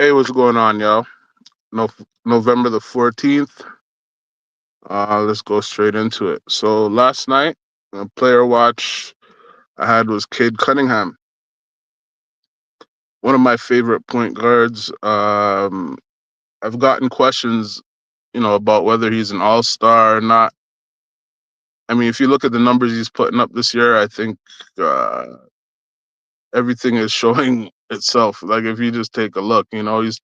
Hey, what's going on, yo? No, November the 14th. Let's go straight into it. So last night, a player watch I had was Cade Cunningham, one of my favorite point guards. I've gotten questions, about whether he's an all-star or not. I mean, if you look at the numbers he's putting up this year, I think uh, everything is showing itself. Like if you just take a look, it's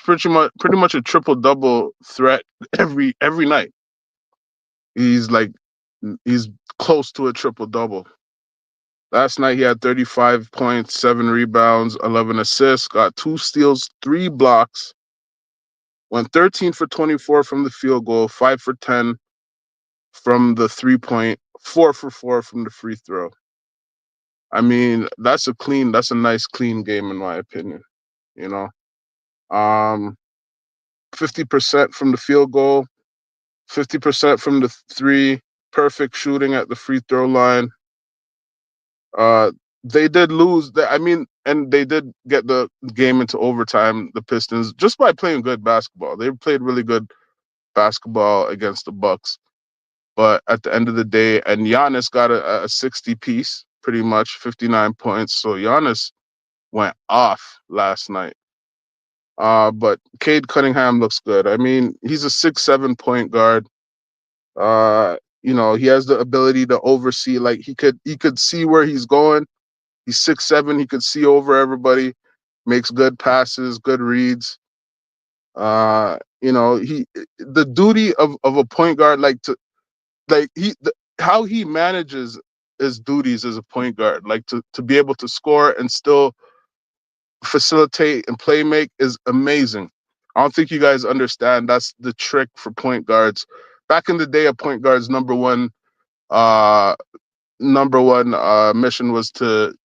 pretty much a triple double threat every night. He's like he's close to a triple double. Last night he had 35 points, 7 rebounds, 11 assists, got 2 steals, 3 blocks, went 13 for 24 from the field goal, 5 for 10 from the 3 point, 4 for 4 from the free throw. I mean, that's a nice clean game in my opinion, you know. Um 50% from the field goal, 50% from the three, perfect shooting at the free throw line. Uh, they did lose. I mean, and they did get the game into overtime. The Pistons just by playing good basketball. They played really good basketball against the Bucks. But at the end of the day, and Giannis got a 60 piece, pretty much 59 points. So Giannis went off last night. But Cade Cunningham looks good. I mean, he's a 6'7" point guard. He has the ability to oversee. Like he could see where he's going. He's 6'7". He could see over everybody. Makes good passes, good reads. He the duty of a point guard, how he manages his duties as a point guard, like to be able to score and still facilitate and play make is amazing. I don't think you guys understand. That's the trick for point guards. Back in the day, a point guard's uh number one mission was to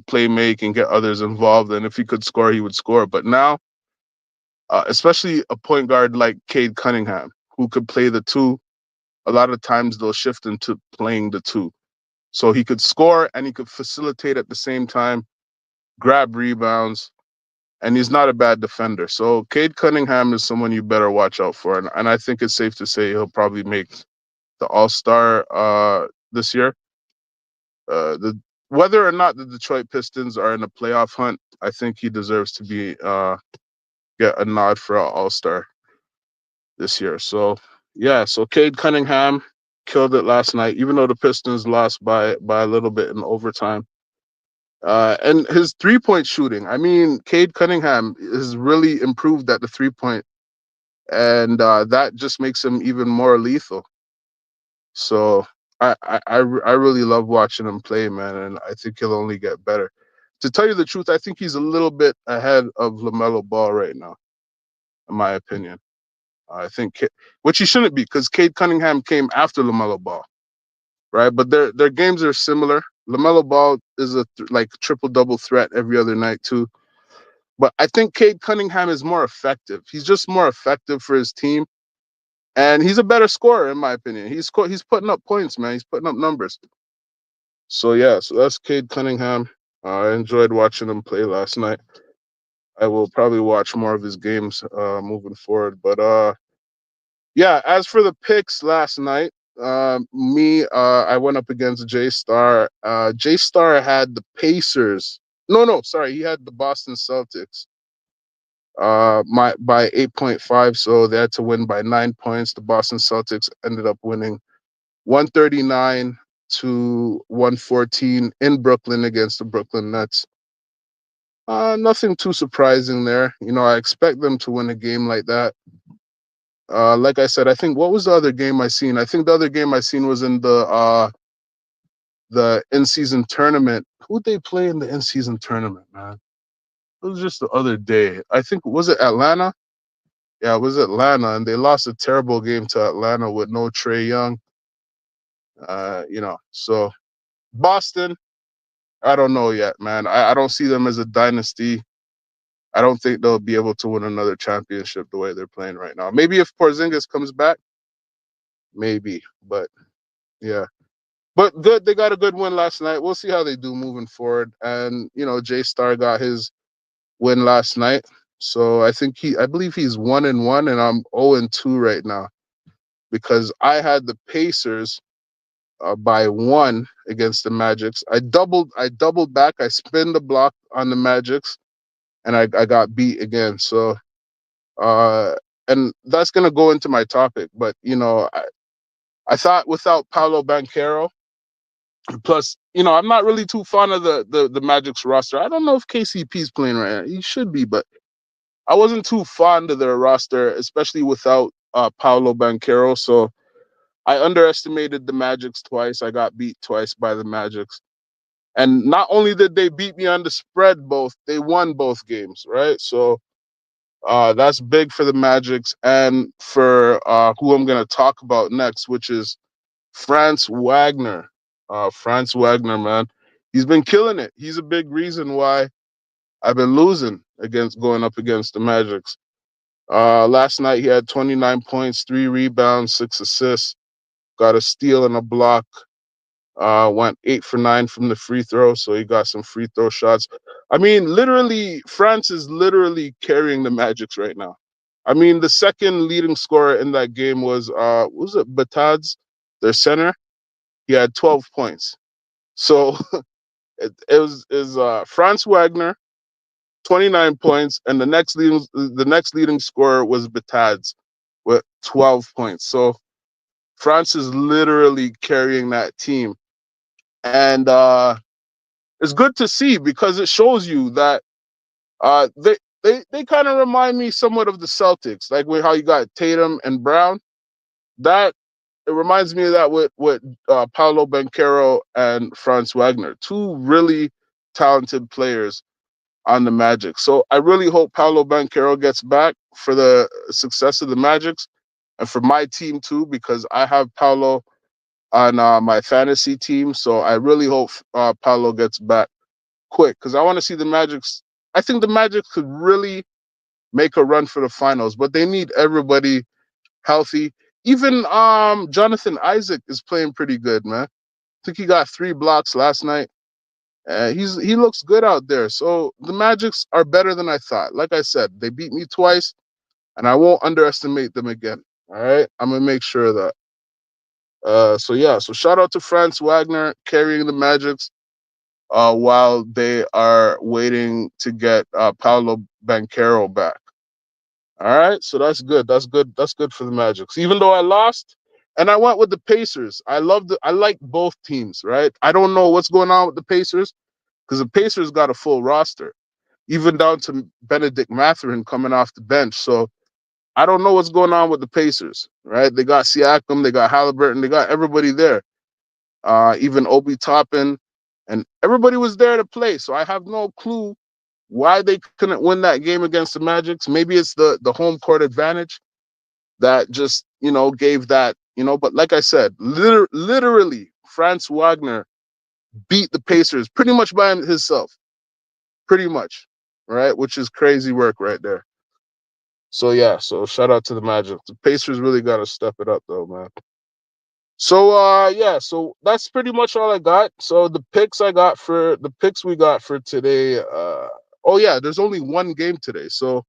play make and get others involved, and if he could score he would score. But now, especially a point guard like Cade Cunningham, who could play the two, a lot of times they'll shift into playing the two, so he could score and he could facilitate at the same time, grab rebounds, and he's not a bad defender. So Cade Cunningham is someone you better watch out for, and I think it's safe to say he'll probably make the All-Star this year. The Whether or not the Detroit Pistons are in a playoff hunt, I think he deserves to be get a nod for an All Star this year. So yeah, so Cade Cunningham killed it last night, even though the Pistons lost by a little bit in overtime. And his 3 point shooting, I mean, Cade Cunningham has really improved at the 3 point, and that just makes him even more lethal. So I really love watching him play, man, and I think he'll only get better. To tell you the truth, I think he's a little bit ahead of LaMelo Ball right now, in my opinion. Which he shouldn't be, because Cade Cunningham came after LaMelo Ball, right? But their games are similar. LaMelo Ball is like triple double threat every other night too. But I think Cade Cunningham is more effective. He's just more effective for his team, and he's a better scorer in my opinion. He's putting up points, man. He's putting up numbers. So yeah, so that's Cade Cunningham. I enjoyed watching him play last night. I will probably watch more of his games moving forward. But yeah, as for the picks last night, I went up against J Star. J Star had the Pacers. No, sorry, he had the Boston Celtics. My by 8.5, so they had to win by 9 points. The Boston Celtics ended up winning 139 to 114 in Brooklyn against the Brooklyn Nets. Nothing too surprising there. I expect them to win a game like that. Like I said, I think, what was the other game I seen? I think the other game I seen was in the in-season tournament. Who'd they play in the in-season tournament, man? It was just the other day. I think, was it Atlanta? Yeah, it was Atlanta, and they lost a terrible game to Atlanta with no Trae Young. So Boston, I don't know yet, man. I don't see them as a dynasty. I don't think they'll be able to win another championship the way they're playing right now. Maybe if Porzingis comes back, maybe. But yeah. But good, they got a good win last night. We'll see how they do moving forward. And J Star got his win last night. So I believe he's 1-1, and I'm 0-2 right now because I had the Pacers by 1 against the Magics. I doubled back. I spin the block on the Magics, and I got beat again. So uh, and that's gonna go into my topic. But I thought without Paolo Banchero, plus I'm not really too fond of the Magic's roster. I don't know if KCP's playing right now. He should be, but I wasn't too fond of their roster, especially without Paolo Banchero. So I underestimated the Magics twice. I got beat twice by the Magics. And not only did they beat me on the spread both, they won both games, right? So that's big for the Magics and for who I'm going to talk about next, which is Franz Wagner. Franz Wagner, man. He's been killing it. He's a big reason why I've been losing going up against the Magics. Last night he had 29 points, 3 rebounds, 6 assists, got a steal and a block. Went 8 for 9 from the free throw, so he got some free throw shots. I mean, literally, France is literally carrying the Magics right now. I mean, the second leading scorer in that game was it Batadz, their center? He had 12 points. So it was Franz Wagner, 29 points, and the next leading scorer was Batadz with 12 points. So France is literally carrying that team. And it's good to see because it shows you that they kind of remind me somewhat of the Celtics, like with how you got Tatum and Brown. That it reminds me of that with Paolo Banchero and Franz Wagner, two really talented players on the Magic. So I really hope Paolo Banchero gets back for the success of the Magics and for my team too, because I have Paolo on my fantasy team. So I really hope Paolo gets back quick because I want to see the Magic's. I think the Magic could really make a run for the finals, but they need everybody healthy. Even Jonathan Isaac is playing pretty good, man. I think he got 3 blocks last night. He looks good out there. So the Magics are better than I thought. Like I said, they beat me twice, and I won't underestimate them again. All right, I'm gonna make sure of that. So yeah, so shout out to Franz Wagner carrying the Magics while they are waiting to get Paolo Banchero back. All right, so that's good. That's good. That's good for the Magics. Even though I lost, and I went with the Pacers. I like both teams, right? I don't know what's going on with the Pacers because the Pacers got a full roster, even down to Benedict Mathurin coming off the bench. So I don't know what's going on with the Pacers, right? They got Siakam, they got Halliburton, they got everybody there. Even Obi Toppin, and everybody was there to play. So I have no clue why they couldn't win that game against the Magics. Maybe it's the home court advantage that just gave that. But like I said, literally, Franz Wagner beat the Pacers pretty much by himself, pretty much, right? Which is crazy work right there. So yeah, so shout out to the Magic. The Pacers really got to step it up though, man. So yeah, so that's pretty much all I got. So the picks we got for today. Oh yeah, there's only one game today. So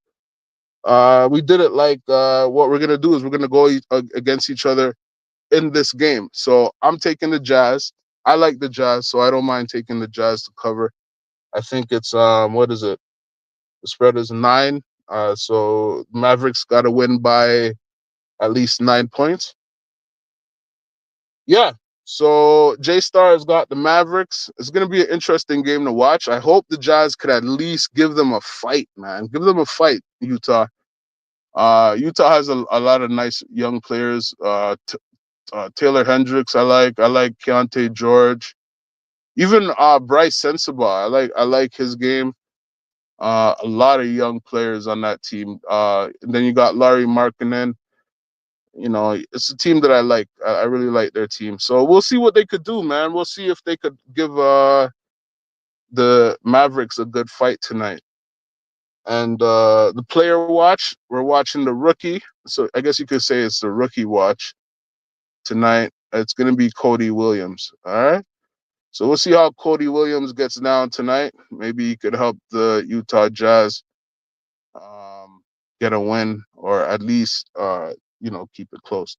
we did it like what we're gonna do is we're gonna go against each other in this game. So I'm taking the Jazz. I like the Jazz, so I don't mind taking the Jazz to cover. I think it's what is it? The spread is 9. So Mavericks got to win by at least 9 points. Yeah. So J Star has got the Mavericks. It's going to be an interesting game to watch. I hope the Jazz could at least give them a fight, man. Give them a fight, Utah. Utah has a lot of nice young players. Taylor Hendricks, I like. I like Keontae George. Even Bryce Sensabaugh, I like his game. A lot of young players on that team. And then you got Larry Markkinen. It's a team that I like. I really like their team. So we'll see what they could do, man. We'll see if they could give the Mavericks a good fight tonight. And the player watch, we're watching the rookie. So I guess you could say it's the rookie watch tonight. It's going to be Cody Williams. All right. So we'll see how Cody Williams gets down tonight. Maybe he could help the Utah Jazz get a win or at least keep it close.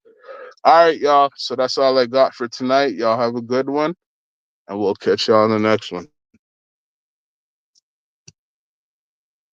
All right, y'all. So that's all I got for tonight. Y'all have a good one, and we'll catch y'all on the next one.